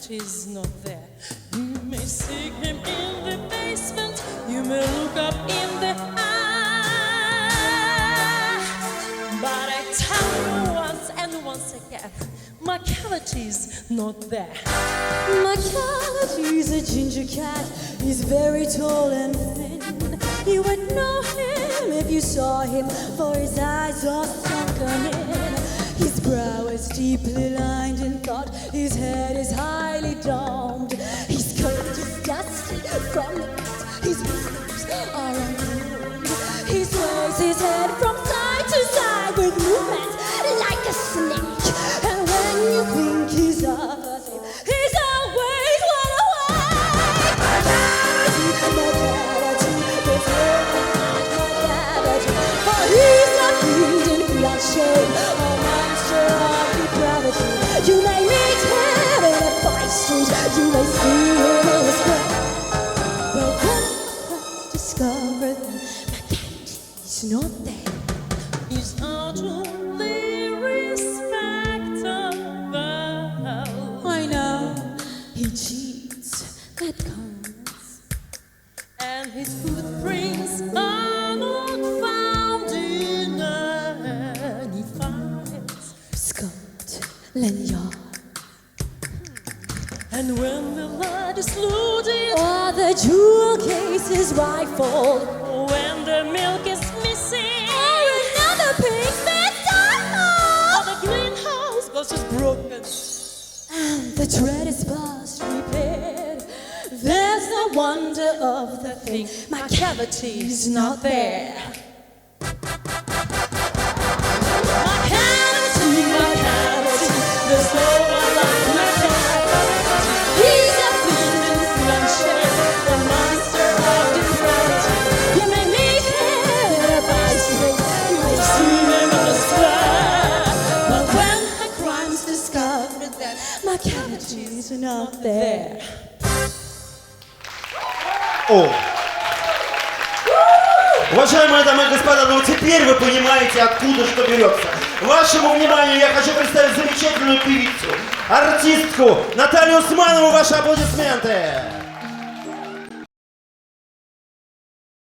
cavity's not there. You may seek him in the basement, you may look up in the eye, but I tell you once and once again, my cavity's not there. My cat is a ginger cat. He's very tall and thin. You would know him if you saw him, for his eyes are sunken in. His brow is deeply lined in thought. His head is highly domed. His coat is dusty from the past. His whiskers are ungroomed. He sways his head from side to side with movements like a snake. And when you think he's off asleep, he's always one away. My cavity, there's no my cavity. For he's not hidden without shame, a monster of depravity. You may meet him in a by-street, you may see him in a square. But when I first discovered that my cavity's not there, He's utterly respectable. I know he cheats at cards. And his footprints are not found in any files. Scotland Yard. And when the light is looted, Or the jewel case is rifled, when the milk is missing, or another pig's been or stolen, the greenhouse glass is broken, and the tread is past repaired, there's no wonder of the thing. My cavity's not there. my cavity, there's no one like my cavity. He's a The monster of depravity. You may meet him in a by-street, you may see him in the square. But when the crime's discovered, then my cavity's not there. О! Уважаемые дамы и господа, ну теперь вы понимаете, откуда что берется. Вашему вниманию я хочу представить замечательную певицу, артистку Наталью Усманову. Ваши аплодисменты!